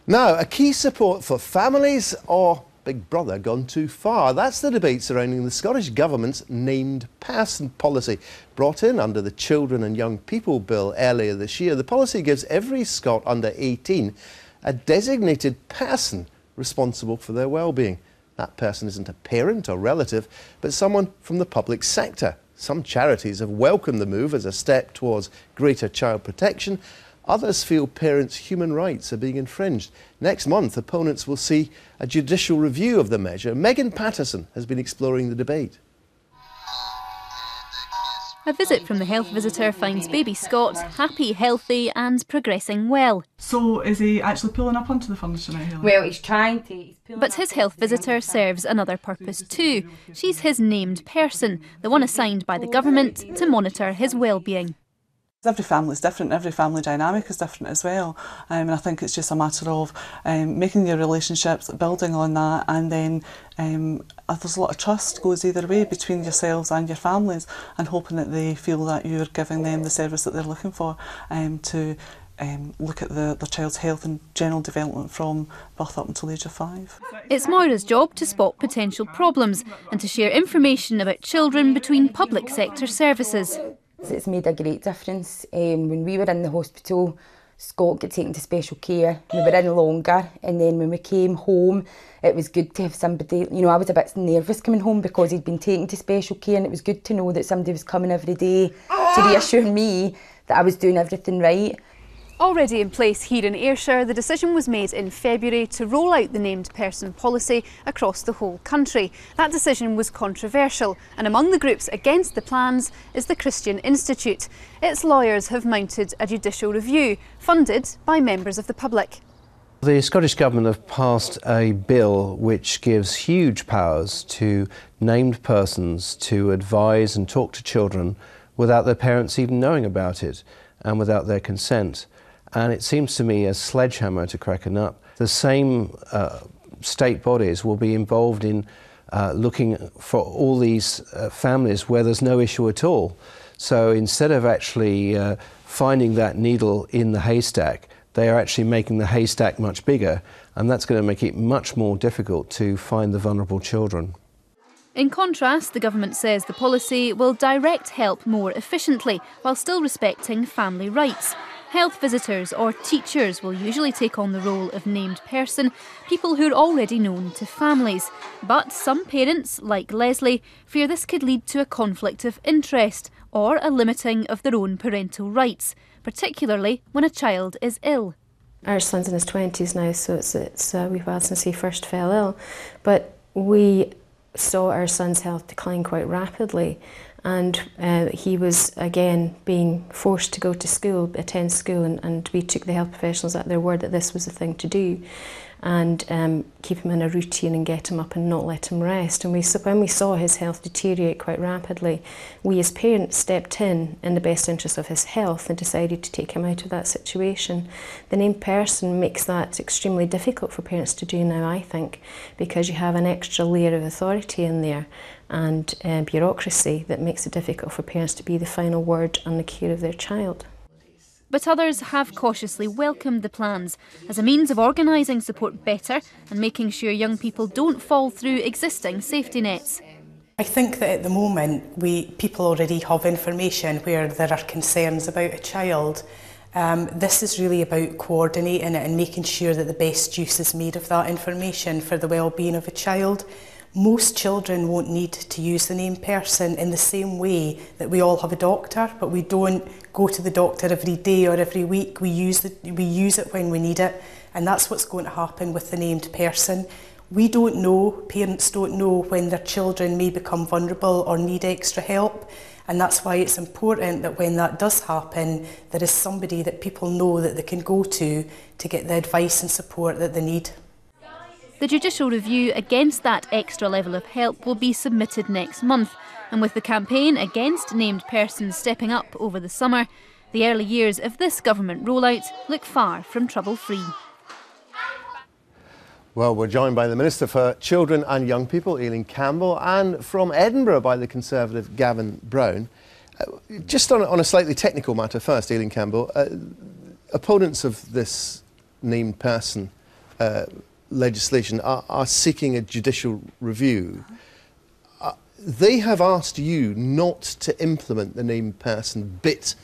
Now, a key support for families or Big Brother gone too far? That's the debate surrounding the Scottish Government's named person policy. Brought in under the Children and Young People Bill earlier this year, the policy gives every Scot under 18 a designated person responsible for their well-being. That person isn't a parent or relative, but someone from the public sector. Some charities have welcomed the move as a step towards greater child protection. Others feel parents' human rights are being infringed. Next month, opponents will see a judicial review of the measure. Megan Patterson has been exploring the debate. A visit from the health visitor finds baby Scott happy, healthy and progressing well. So is he actually pulling up onto the furniture now, Helen? Well, he's trying to. But his health visitor serves another purpose too. She's his named person, the one assigned by the government to monitor his well-being. Every family is different, every family dynamic is different as well, and I think it's just a matter of making your relationships, building on that, and then there's a lot of trust goes either way between yourselves and your families, and hoping that they feel that you're giving them the service that they're looking for to look at their child's health and general development from birth up until the age of 5. It's Moira's job to spot potential problems and to share information about children between public sector services. It's made a great difference. When we were in the hospital, Scott got taken to special care. We were in longer, and then when we came home, it was good to have somebody. You know, I was a bit nervous coming home because he'd been taken to special care, and it was good to know that somebody was coming every day to reassure me that I was doing everything right. Already in place here in Ayrshire, the decision was made in February to roll out the named person policy across the whole country. That decision was controversial, and among the groups against the plans is the Christian Institute. Its lawyers have mounted a judicial review, funded by members of the public. The Scottish Government have passed a bill which gives huge powers to named persons to advise and talk to children without their parents even knowing about it and without their consent. And it seems to me a sledgehammer to crack a nut. The same state bodies will be involved in looking for all these families where there's no issue at all. So instead of actually finding that needle in the haystack, they are actually making the haystack much bigger, and that's going to make it much more difficult to find the vulnerable children. In contrast, the government says the policy will direct help more efficiently while still respecting family rights. Health visitors or teachers will usually take on the role of named person, people who are already known to families. But some parents, like Lesley, fear this could lead to a conflict of interest or a limiting of their own parental rights, particularly when a child is ill. Our son's in his 20s now, so we've had since he first fell ill. But we saw our son's health decline quite rapidly, and he was again being forced to go to school, attend school, and we took the health professionals at their word that this was the thing to do, and keep him in a routine and get him up and not let him rest. And when we saw his health deteriorate quite rapidly, we as parents stepped in the best interest of his health and decided to take him out of that situation. The named person makes that extremely difficult for parents to do now, I think, because you have an extra layer of authority in there and bureaucracy that makes it difficult for parents to be the final word on the care of their child. But others have cautiously welcomed the plans as a means of organising support better and making sure young people don't fall through existing safety nets. I think that at the moment people already have information where there are concerns about a child. This is really about coordinating it and making sure that the best use is made of that information for the well-being of a child. Most children won't need to use the named person in the same way that we all have a doctor, but we don't go to the doctor every day or every week. We use it when we need it, and that's what's going to happen with the named person. We don't know, parents don't know when their children may become vulnerable or need extra help, and that's why it's important that when that does happen, there is somebody that people know that they can go to get the advice and support that they need. The judicial review against that extra level of help will be submitted next month, and with the campaign against named persons stepping up over the summer, the early years of this government rollout look far from trouble-free. Well, we're joined by the Minister for Children and Young People, Aileen Campbell, and from Edinburgh by the Conservative Gavin Brown. Just on a slightly technical matter first, Aileen Campbell, opponents of this named person legislation are seeking a judicial review. They have asked you not to implement the named person bit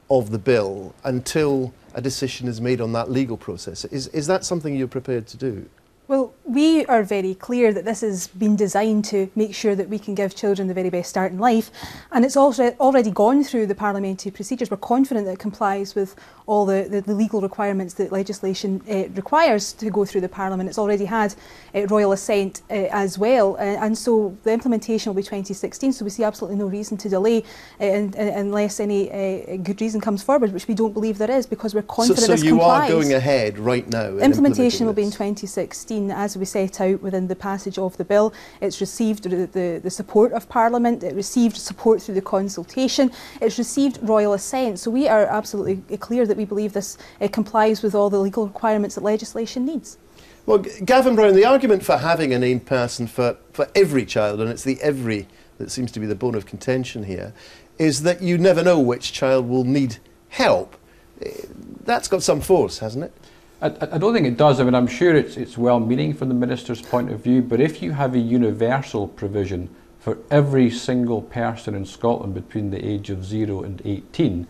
of the bill until a decision is made on that legal process. Is that something you're prepared to do? Well, we are very clear that this has been designed to make sure that we can give children the very best start in life, and it's also already gone through the parliamentary procedures. We're confident that it complies with all the legal requirements that legislation requires to go through the Parliament. It's already had royal assent as well, and so the implementation will be 2016, so we see absolutely no reason to delay unless any good reason comes forward, which we don't believe there is, because we're confident this complies. So you are going ahead right now? Implementation will be in 2016. As we set out within the passage of the bill. It's received the support of Parliament, it received support through the consultation, it's received royal assent, so we are absolutely clear that we believe this complies with all the legal requirements that legislation needs. Well, Gavin Brown, the argument for having a named person for every child, and it's the every that seems to be the bone of contention here, is that you never know which child will need help. That's got some force, hasn't it? I don't think it does. I mean, I'm sure it's well-meaning from the Minister's point of view, but if you have a universal provision for every single person in Scotland between the age of 0 and 18,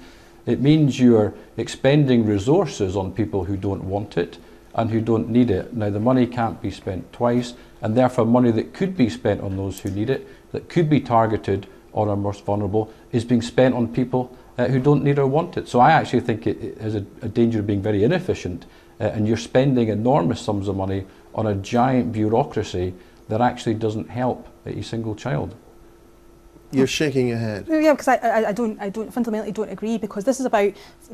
it means you're expending resources on people who don't want it and who don't need it. Now, the money can't be spent twice, and therefore money that could be spent on those who need it, that could be targeted on our most vulnerable, is being spent on people who don't need or want it. So I actually think it has a danger of being very inefficient. And you're spending enormous sums of money on a giant bureaucracy that actually doesn't help a single child. You're shaking your head. Yeah, because I fundamentally don't agree, because this is about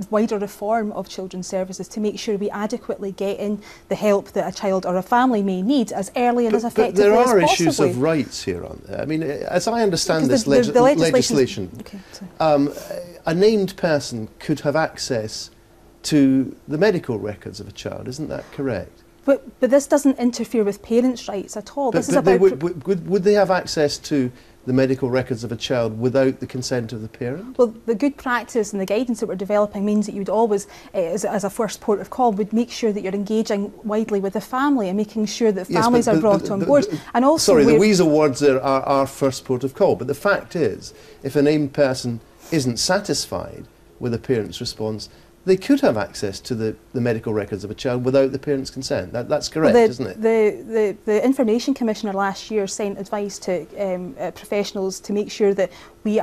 wider reform of children's services to make sure we adequately get in the help that a child or a family may need as early and as effectively as possible. But there are issues of rights here, aren't there? I mean, as I understand this legislation, a named person could have access to the medical records of a child, isn't that correct? But this doesn't interfere with parents' rights at all. This is about would they have access to the medical records of a child without the consent of the parent? Well, the good practice and the guidance that we're developing means that you would always, as a first port of call, would make sure that you're engaging widely with the family and making sure that families are brought on board. And also, sorry, the weasel words there are our first port of call, but the fact is, if a named person isn't satisfied with a parent's response, they could have access to the medical records of a child without the parent's consent. That's correct, isn't it? The Information Commissioner last year sent advice to professionals to make sure that we're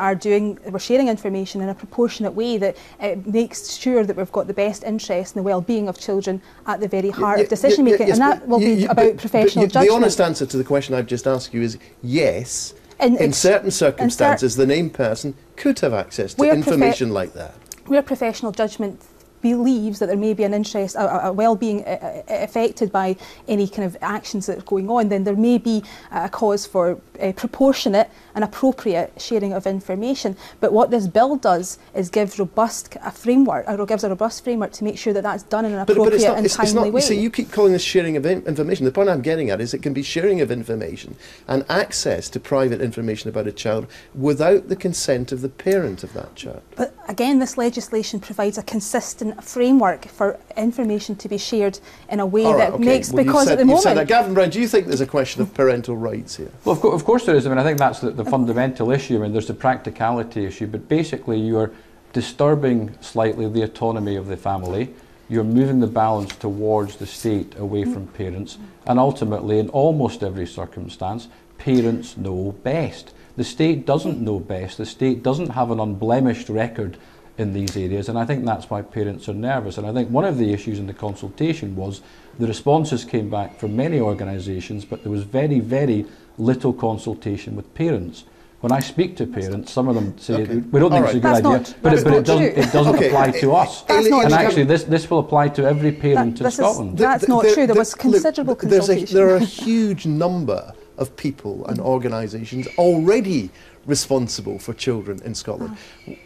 sharing information in a proportionate way that makes sure that we've got the best interest and the well-being of children at the very heart of decision making, and that will be about professional judgment. The honest answer to the question I've just asked you is yes. In certain circumstances, the named person could have access to information like that. Where professional judgment believes that there may be an interest, a well-being affected by any kind of actions that are going on, then there may be a cause for proportionate and appropriate sharing of information. But what this bill does is gives a robust framework to make sure that that's done in an appropriate and timely way. So you keep calling this sharing of information. The point I'm getting at is it can be sharing of information and access to private information about a child without the consent of the parent of that child. But again, this legislation provides a consistent framework for information to be shared in a way makes, because at the moment... Said that. Gavin Brown, do you think there's a question of parental rights here? Well, of course there is. I mean, I think that's the fundamental issue. I mean, there's the practicality issue, but basically you're disturbing slightly the autonomy of the family. You're moving the balance towards the state away from parents, and ultimately, in almost every circumstance, parents know best. The state doesn't know best. The state doesn't have an unblemished record in these areas, and I think that's why parents are nervous. And I think one of the issues in the consultation was the responses came back from many organisations, but there was very, very little consultation with parents. When I speak to parents, some of them say, we don't think it's a good idea, but it doesn't apply to us. And actually, this will apply to every parent in Scotland. That's not true. There was considerable consultation. There are a huge number of people and organisations already responsible for children in Scotland.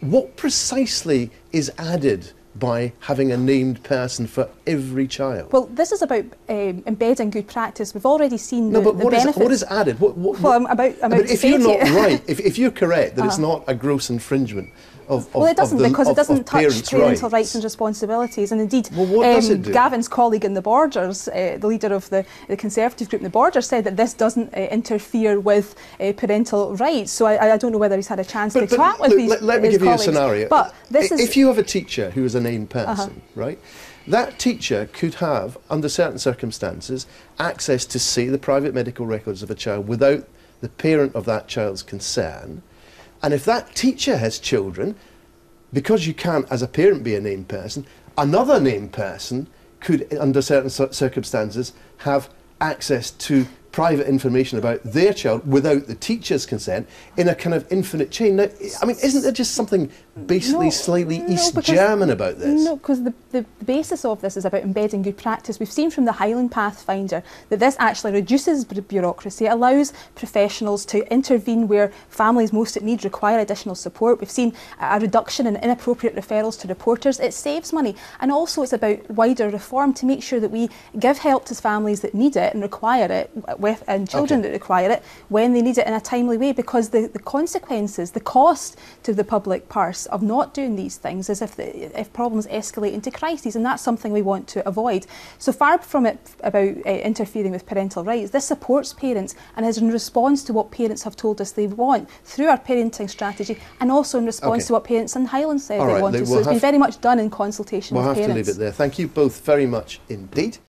What precisely is added by having a named person for every child? Well, this is about embedding good practice. We've already seen the benefits. What is added? Well, I'm about if you're not right, if you're correct that it's not a gross infringement Well, it doesn't, because it doesn't touch parental rights and responsibilities. And indeed, Gavin's colleague in the Borders, the leader of the Conservative group in the Borders, said that this doesn't interfere with parental rights. So I don't know whether he's had a chance to chat with these Let me give you a scenario. But if you have a teacher who is a named person, right? That teacher could have, under certain circumstances, access to see the private medical records of a child without the parent of that child's consent. And if that teacher has children, because you can't, as a parent, be a named person, another named person could, under certain circumstances, have access to private information about their child without the teacher's consent in a kind of infinite chain. Now, I mean, isn't there just something basically slightly East German about this? No, because the basis of this is about embedding good practice. We've seen from the Highland Pathfinder that this actually reduces bureaucracy. It allows professionals to intervene where families most at need require additional support. We've seen a reduction in inappropriate referrals to reporters. It saves money. And also it's about wider reform to make sure that we give help to families that need it and require it, and children that require it when they need it in a timely way, because the consequences, the cost to the public purse of not doing these things is if problems escalate into crises, and that's something we want to avoid. So far from it about interfering with parental rights, this supports parents and is in response to what parents have told us they want through our parenting strategy, and also in response to what parents in Highland said they wanted. So it's been very much done in consultation with parents. We'll have to leave it there. Thank you both very much indeed.